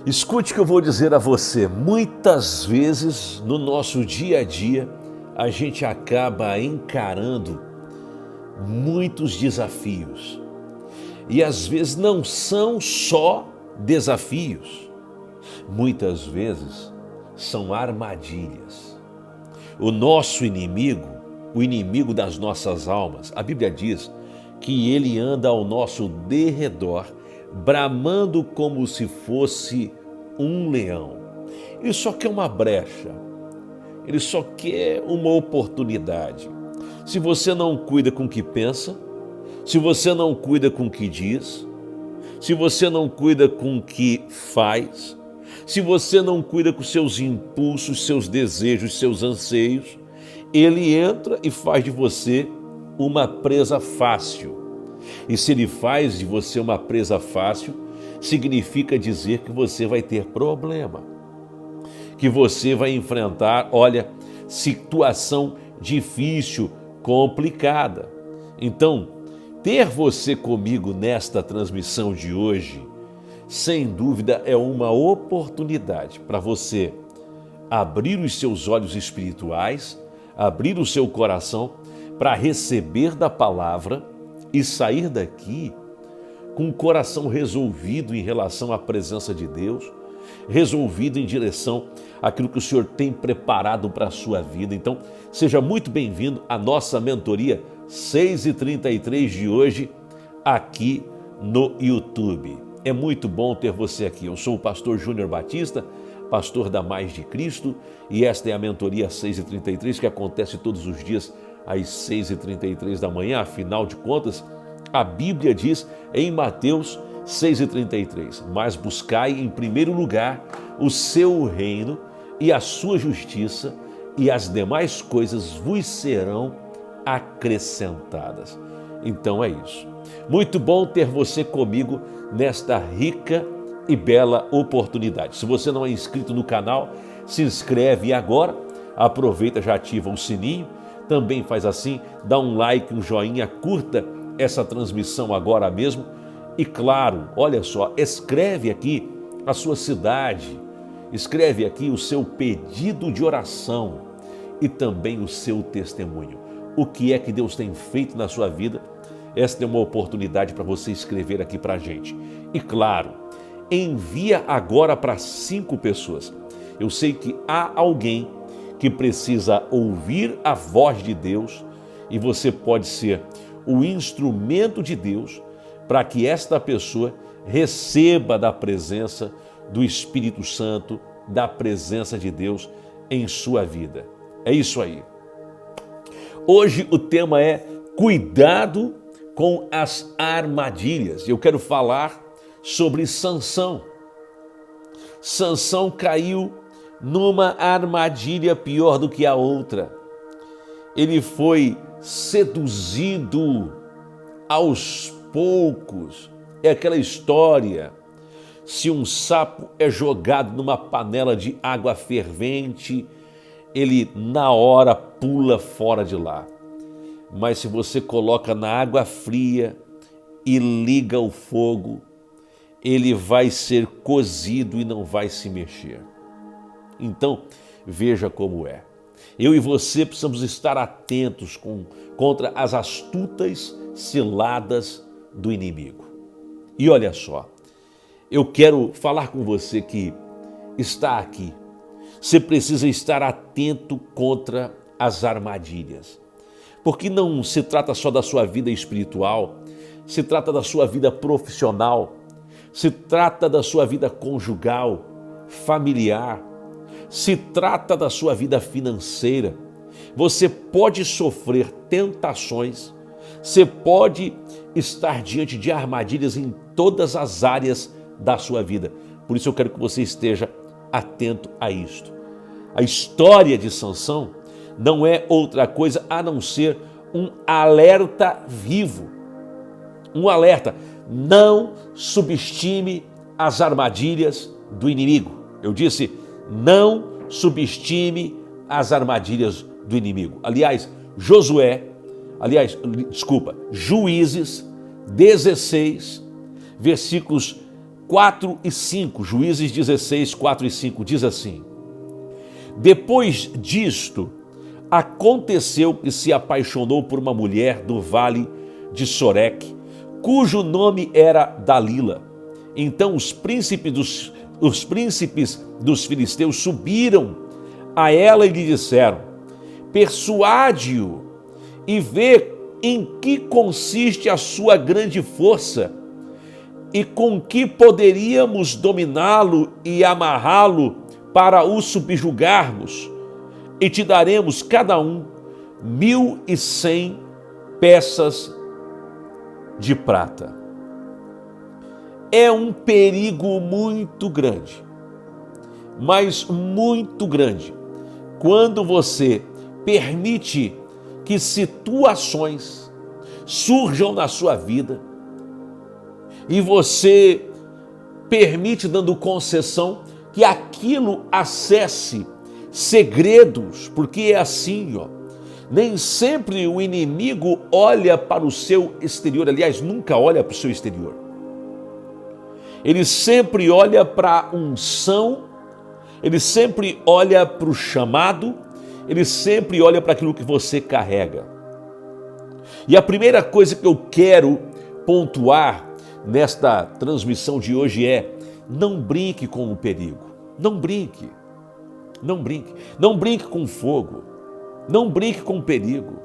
Escute o que eu vou dizer a você. Muitas vezes no nosso dia a dia a gente acaba encarando muitos desafios. E às vezes não são só desafios. Muitas vezes são armadilhas. O nosso inimigo, o inimigo das nossas almas, a Bíblia diz que ele anda ao nosso derredor, bramando como se fosse um leão. Ele só quer uma brecha, ele só quer uma oportunidade. Se você não cuida com o que pensa, se você não cuida com o que diz, se você não cuida com o que faz, se você não cuida com seus impulsos, seus desejos, seus anseios, ele entra e faz de você uma presa fácil. E se ele faz de você uma presa fácil, significa dizer que você vai ter problema, que você vai enfrentar, situação difícil, complicada. Então, ter você comigo nesta transmissão de hoje, sem dúvida, é uma oportunidade para você abrir os seus olhos espirituais, abrir o seu coração para receber da palavra e sair daqui com o coração resolvido em relação à presença de Deus, resolvido em direção àquilo que o Senhor tem preparado para a sua vida. Então, seja muito bem-vindo à nossa mentoria 6h33 de hoje, aqui no YouTube. É muito bom ter você aqui. Eu sou o pastor Júnior Batista, pastor da Mais de Cristo, e esta é a mentoria 6h33 que acontece todos os dias às 6h33 da manhã. Afinal de contas, a Bíblia diz em Mateus 6h33, mas buscai em primeiro lugar o seu reino e a sua justiça, e as demais coisas vos serão acrescentadas. Então é isso. Muito bom ter você comigo nesta rica e bela oportunidade. Se você não é inscrito no canal, se inscreve agora, aproveita, já ativa o sininho, também faz assim, dá um like, um joinha, curta essa transmissão agora mesmo e claro, olha só, escreve aqui a sua cidade, escreve aqui o seu pedido de oração e também o seu testemunho. O que é que Deus tem feito na sua vida? Esta é uma oportunidade para você escrever aqui para a gente. E claro, envia agora para 5 pessoas. Eu sei que há alguém que precisa ouvir a voz de Deus e você pode ser o instrumento de Deus para que esta pessoa receba da presença do Espírito Santo, da presença de Deus em sua vida. É isso aí. Hoje o tema é cuidado com as armadilhas. Eu quero falar sobre Sansão. Sansão caiu numa armadilha pior do que a outra. Ele foi seduzido aos poucos. É aquela história, se um sapo é jogado numa panela de água fervente, ele na hora pula fora de lá. Mas se você coloca na água fria e liga o fogo, ele vai ser cozido e não vai se mexer. Então, veja como é. Eu e você precisamos estar atentos contra as astutas ciladas do inimigo. E olha só, eu quero falar com você que está aqui. Você precisa estar atento contra as armadilhas. Porque não se trata só da sua vida espiritual, se trata da sua vida profissional, se trata da sua vida conjugal, familiar, se trata da sua vida financeira. Você pode sofrer tentações, você pode estar diante de armadilhas em todas as áreas da sua vida. Por isso eu quero que você esteja atento a isto. A história de Sansão não é outra coisa a não ser um alerta vivo. Um alerta. Não subestime as armadilhas do inimigo. Eu disse, não subestime as armadilhas do inimigo. Juízes 16, versículos 4 e 5, Juízes 16, 4 e 5, diz assim: depois disto, aconteceu que se apaixonou por uma mulher do vale de Soreque, cujo nome era Dalila. Então os príncipes dos filisteus subiram a ela e lhe disseram: persuade-o e vê em que consiste a sua grande força e com que poderíamos dominá-lo e amarrá-lo para o subjugarmos, e te daremos cada um 1.100 peças de prata. É um perigo muito grande, mas muito grande, quando você permite que situações surjam na sua vida e você permite, dando concessão, que aquilo acesse segredos, porque é assim, nem sempre o inimigo olha para o seu exterior, aliás, nunca olha para o seu exterior. Ele sempre olha para a unção, ele sempre olha para o chamado, ele sempre olha para aquilo que você carrega. E a primeira coisa que eu quero pontuar nesta transmissão de hoje é: não brinque com o perigo, não brinque, não brinque, não brinque com fogo, não brinque com o perigo.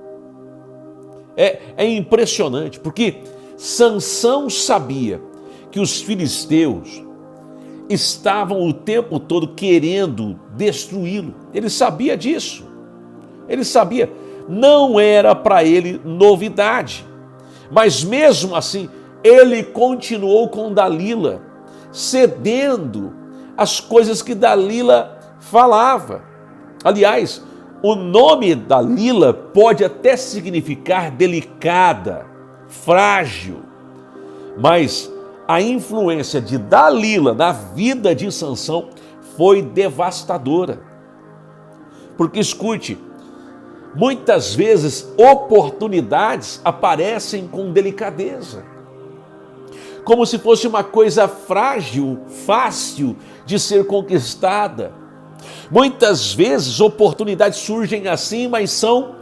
É impressionante, porque Sansão sabia que os filisteus estavam o tempo todo querendo destruí-lo. Ele sabia disso, ele sabia, não era para ele novidade, mas mesmo assim ele continuou com Dalila, cedendo às coisas que Dalila falava. Aliás, o nome Dalila pode até significar delicada, frágil, mas a influência de Dalila na vida de Sansão foi devastadora. Porque escute, muitas vezes oportunidades aparecem com delicadeza, como se fosse uma coisa frágil, fácil de ser conquistada. Muitas vezes oportunidades surgem assim, mas são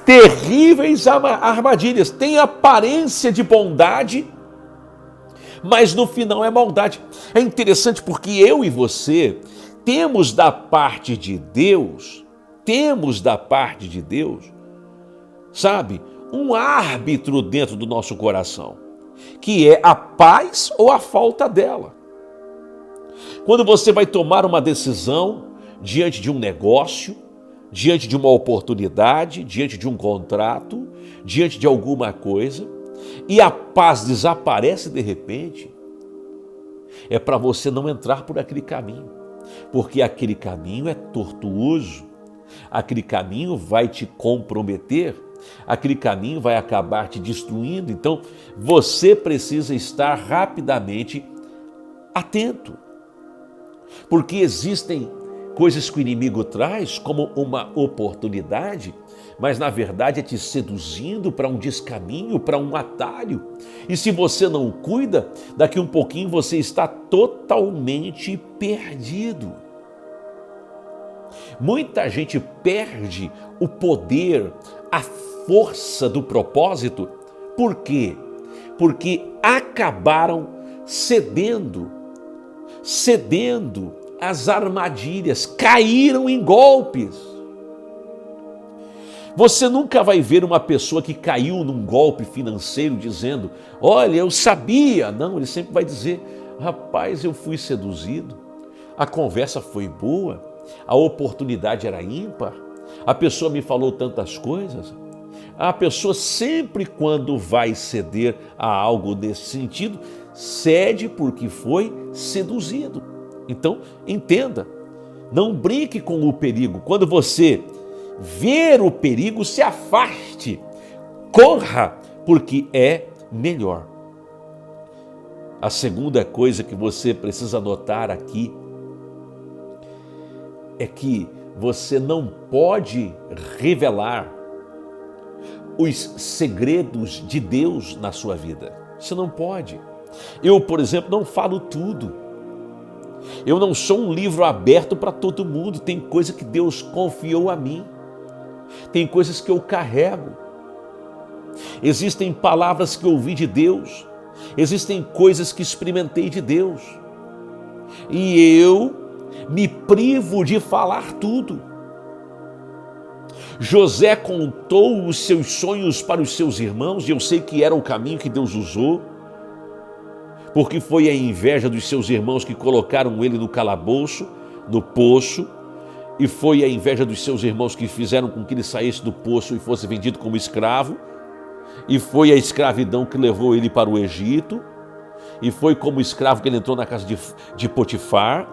terríveis armadilhas. Tem aparência de bondade, mas no final é maldade. É interessante porque eu e você temos da parte de Deus, sabe, um árbitro dentro do nosso coração, que é a paz ou a falta dela. Quando você vai tomar uma decisão diante de um negócio, diante de uma oportunidade, diante de um contrato, diante de alguma coisa, e a paz desaparece de repente, é para você não entrar por aquele caminho, porque aquele caminho é tortuoso, aquele caminho vai te comprometer, aquele caminho vai acabar te destruindo. Então você precisa estar rapidamente atento, porque existem coisas que o inimigo traz como uma oportunidade, mas na verdade é te seduzindo para um descaminho, para um atalho. E se você não cuida, daqui um pouquinho você está totalmente perdido. Muita gente perde o poder, a força do propósito. Por quê? Porque acabaram cedendo às armadilhas, caíram em golpes. Você nunca vai ver uma pessoa que caiu num golpe financeiro dizendo: olha, eu sabia. Não, ele sempre vai dizer: rapaz, eu fui seduzido, a conversa foi boa, a oportunidade era ímpar, a pessoa me falou tantas coisas. A pessoa sempre, quando vai ceder a algo nesse sentido, cede porque foi seduzido. Então, entenda, não brinque com o perigo. Quando você ver o perigo, se afaste, corra, porque é melhor. A segunda coisa que você precisa notar aqui é que você não pode revelar os segredos de Deus na sua vida. Você não pode. Eu, por exemplo, não falo tudo. Eu não sou um livro aberto para todo mundo. Tem coisa que Deus confiou a mim. Tem coisas que eu carrego. Existem palavras que ouvi de Deus. Existem coisas que experimentei de Deus. E eu me privo de falar tudo. José contou os seus sonhos para os seus irmãos, e eu sei que era o caminho que Deus usou, porque foi a inveja dos seus irmãos que colocaram ele no calabouço, no poço, e foi a inveja dos seus irmãos que fizeram com que ele saísse do poço e fosse vendido como escravo, e foi a escravidão que levou ele para o Egito, e foi como escravo que ele entrou na casa de Potifar,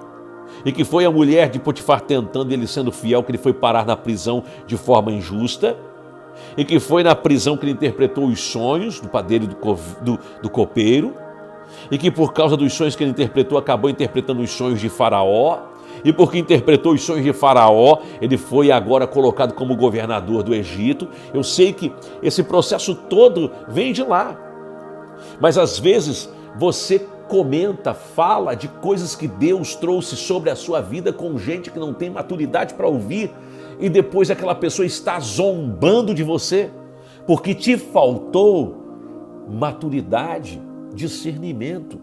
e que foi a mulher de Potifar tentando ele sendo fiel, que ele foi parar na prisão de forma injusta, e que foi na prisão que ele interpretou os sonhos do padeiro e do copeiro, e que por causa dos sonhos que ele interpretou, acabou interpretando os sonhos de Faraó, e porque interpretou os sonhos de Faraó, ele foi agora colocado como governador do Egito. Eu sei que esse processo todo vem de lá, mas às vezes você comenta, fala de coisas que Deus trouxe sobre a sua vida com gente que não tem maturidade para ouvir, e depois aquela pessoa está zombando de você, porque te faltou maturidade, discernimento.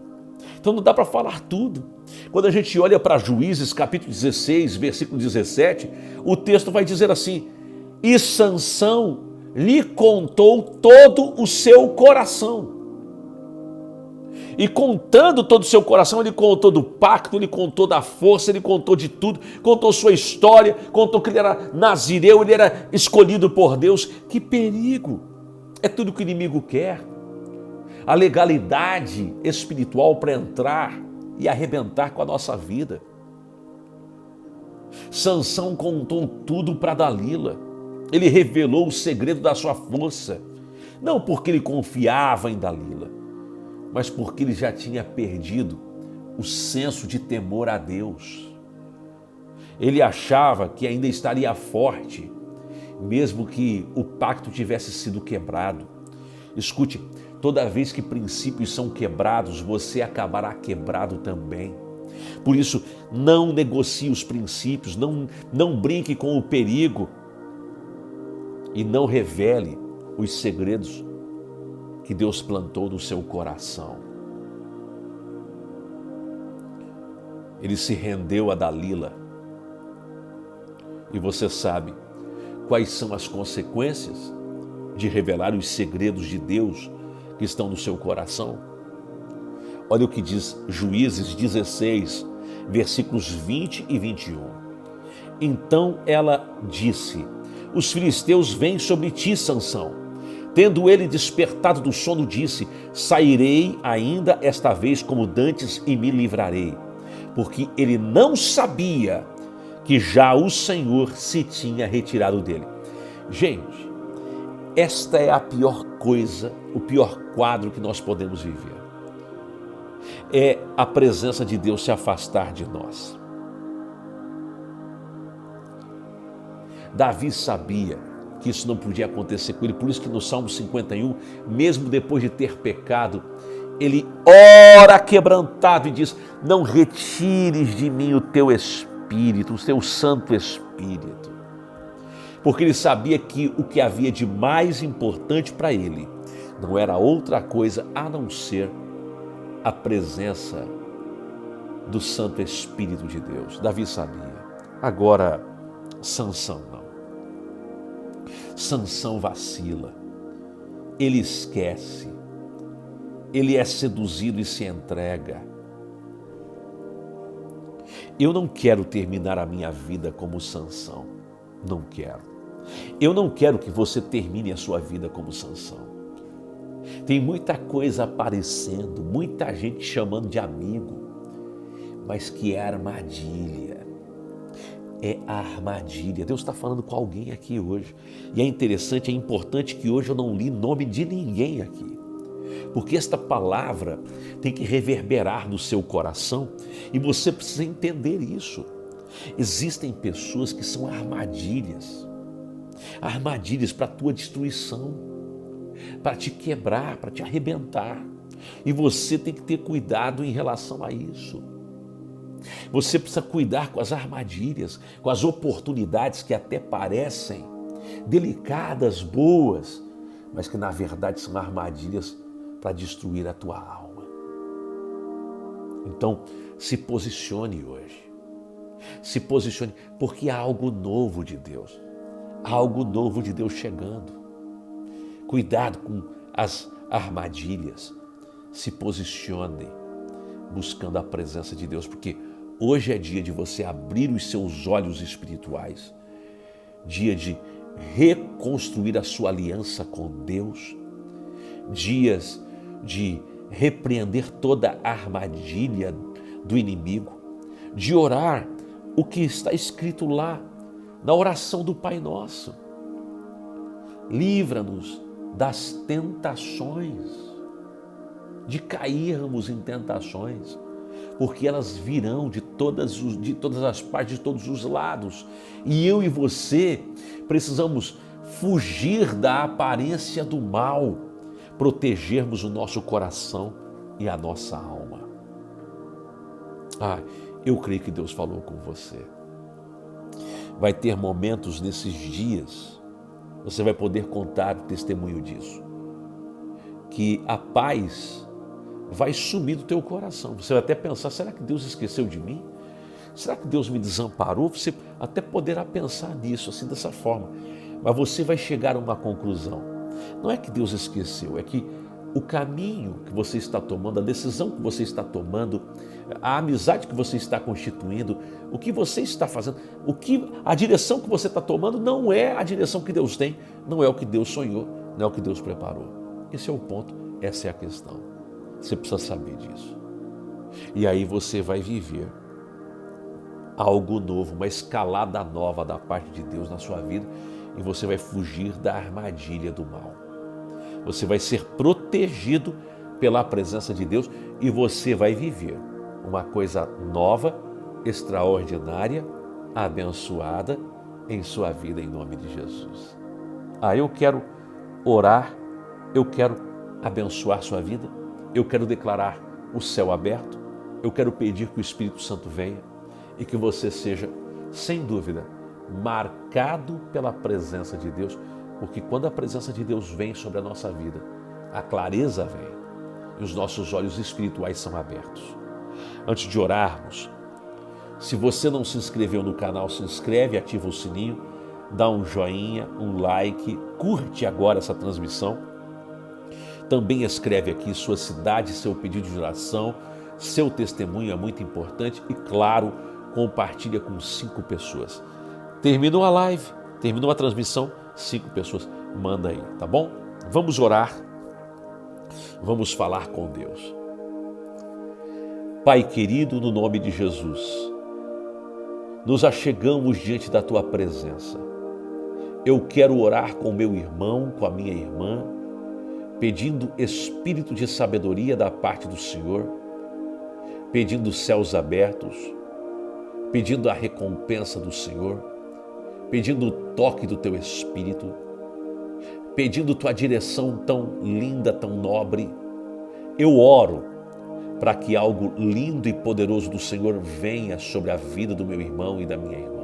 Então não dá para falar tudo. Quando a gente olha para Juízes capítulo 16, versículo 17, o texto vai dizer assim: e Sansão lhe contou todo o seu coração. E contando todo o seu coração, ele contou do pacto, ele contou da força, ele contou de tudo, contou sua história, contou que ele era nazireu, ele era escolhido por Deus. Que perigo! É tudo que o inimigo quer. A legalidade espiritual para entrar e arrebentar com a nossa vida. Sansão contou tudo para Dalila. Ele revelou o segredo da sua força. Não porque ele confiava em Dalila, mas porque ele já tinha perdido o senso de temor a Deus. Ele achava que ainda estaria forte, mesmo que o pacto tivesse sido quebrado. Escute, toda vez que princípios são quebrados, você acabará quebrado também. Por isso, não negocie os princípios, não brinque com o perigo e não revele os segredos que Deus plantou no seu coração. Ele se rendeu a Dalila. E você sabe quais são as consequências de revelar os segredos de Deus que estão no seu coração? Olha o que diz Juízes 16, versículos 20 e 21. Então ela disse: os filisteus vêm sobre ti, Sansão. Tendo ele despertado do sono, disse: sairei ainda esta vez como dantes e me livrarei. Porque ele não sabia que já o Senhor se tinha retirado dele. Gente, esta é a pior coisa, o pior quadro que nós podemos viver. É a presença de Deus se afastar de nós. Davi sabia que isso não podia acontecer com ele, por isso que no Salmo 51, mesmo depois de ter pecado, ele ora quebrantado e diz: não retires de mim o teu Espírito, o teu Santo Espírito. Porque ele sabia que o que havia de mais importante para ele não era outra coisa a não ser a presença do Santo Espírito de Deus. Davi sabia. Agora, Sansão não. Sansão vacila, ele esquece, ele é seduzido e se entrega. Eu não quero terminar a minha vida como Sansão, não quero. Eu não quero que você termine a sua vida como Sansão. Tem muita coisa aparecendo, muita gente chamando de amigo, mas que é armadilha. É a armadilha. Deus está falando com alguém aqui hoje. E é interessante, é importante que hoje eu não li nome de ninguém aqui. Porque esta palavra tem que reverberar no seu coração e você precisa entender isso. Existem pessoas que são armadilhas. Armadilhas para a tua destruição, para te quebrar, para te arrebentar. E você tem que ter cuidado em relação a isso. Você precisa cuidar com as armadilhas, com as oportunidades que até parecem delicadas, boas, mas que na verdade são armadilhas para destruir a tua alma. Então, se posicione hoje. Se posicione, porque há algo novo de Deus. Há algo novo de Deus chegando. Cuidado com as armadilhas. Se posicione buscando a presença de Deus, porque hoje é dia de você abrir os seus olhos espirituais, dia de reconstruir a sua aliança com Deus, dias de repreender toda a armadilha do inimigo, de orar o que está escrito lá na oração do Pai Nosso. Livra-nos das tentações, de cairmos em tentações, porque elas virão de todas as partes, de todos os lados. E eu e você precisamos fugir da aparência do mal, protegermos o nosso coração e a nossa alma. Eu creio que Deus falou com você. Vai ter momentos nesses dias, você vai poder contar o testemunho disso, que a paz vai sumir do teu coração. Você vai até pensar, será que Deus esqueceu de mim? Será que Deus me desamparou? Você até poderá pensar nisso, assim, dessa forma. Mas você vai chegar a uma conclusão. Não é que Deus esqueceu, é que o caminho que você está tomando, a decisão que você está tomando, a amizade que você está constituindo, o que você está fazendo, a direção que você está tomando não é a direção que Deus tem, não é o que Deus sonhou, não é o que Deus preparou. Esse é o ponto, essa é a questão. Você precisa saber disso. E aí você vai viver algo novo, uma escalada nova da parte de Deus na sua vida, e você vai fugir da armadilha do mal. Você vai ser protegido pela presença de Deus e você vai viver uma coisa nova, extraordinária, abençoada em sua vida, em nome de Jesus. Eu quero orar, eu quero abençoar sua vida, eu quero declarar o céu aberto, eu quero pedir que o Espírito Santo venha e que você seja, sem dúvida, marcado pela presença de Deus, porque quando a presença de Deus vem sobre a nossa vida, a clareza vem e os nossos olhos espirituais são abertos. Antes de orarmos, se você não se inscreveu no canal, se inscreve, ativa o sininho, dá um joinha, um like, curte agora essa transmissão. Também escreve aqui sua cidade, seu pedido de oração, seu testemunho é muito importante e, claro, compartilha com 5 pessoas. Terminou a live, terminou a transmissão, 5 pessoas, manda aí, tá bom? Vamos orar, vamos falar com Deus. Pai querido, no nome de Jesus, nos achegamos diante da Tua presença. Eu quero orar com meu irmão, com a minha irmã, pedindo espírito de sabedoria da parte do Senhor, pedindo céus abertos, pedindo a recompensa do Senhor, pedindo o toque do Teu Espírito, pedindo Tua direção tão linda, tão nobre. Eu oro para que algo lindo e poderoso do Senhor venha sobre a vida do meu irmão e da minha irmã.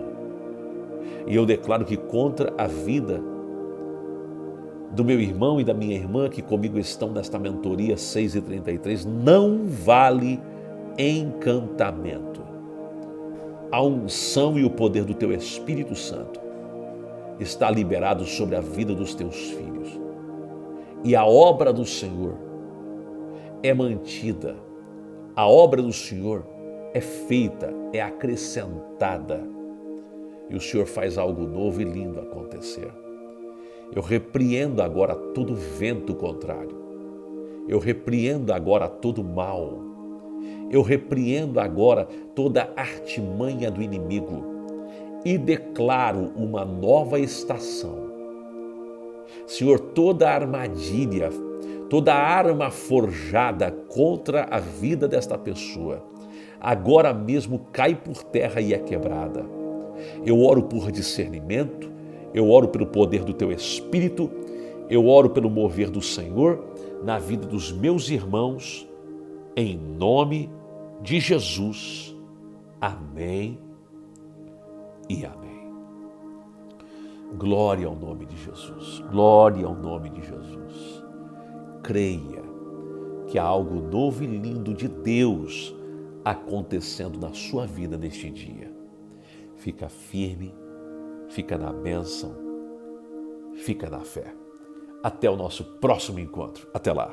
E eu declaro que contra a vida do meu irmão e da minha irmã que comigo estão nesta mentoria 6:33, não vale encantamento. A unção e o poder do Teu Espírito Santo está liberado sobre a vida dos Teus filhos. E a obra do Senhor é mantida. A obra do Senhor é feita, é acrescentada. E o Senhor faz algo novo e lindo acontecer. Eu repreendo agora todo vento contrário. Eu repreendo agora todo mal. Eu repreendo agora toda artimanha do inimigo e declaro uma nova estação. Senhor, toda armadilha, toda arma forjada contra a vida desta pessoa, agora mesmo cai por terra e é quebrada. Eu oro por discernimento, eu oro pelo poder do Teu Espírito, Eu oro pelo mover do Senhor na vida dos meus irmãos, em nome de Jesus. Amém e amém. Glória ao nome de Jesus, glória ao nome de Jesus. Creia que há algo novo e lindo de Deus acontecendo na sua vida neste dia. Fica firme, fica na bênção, fica na fé. Até o nosso próximo encontro. Até lá.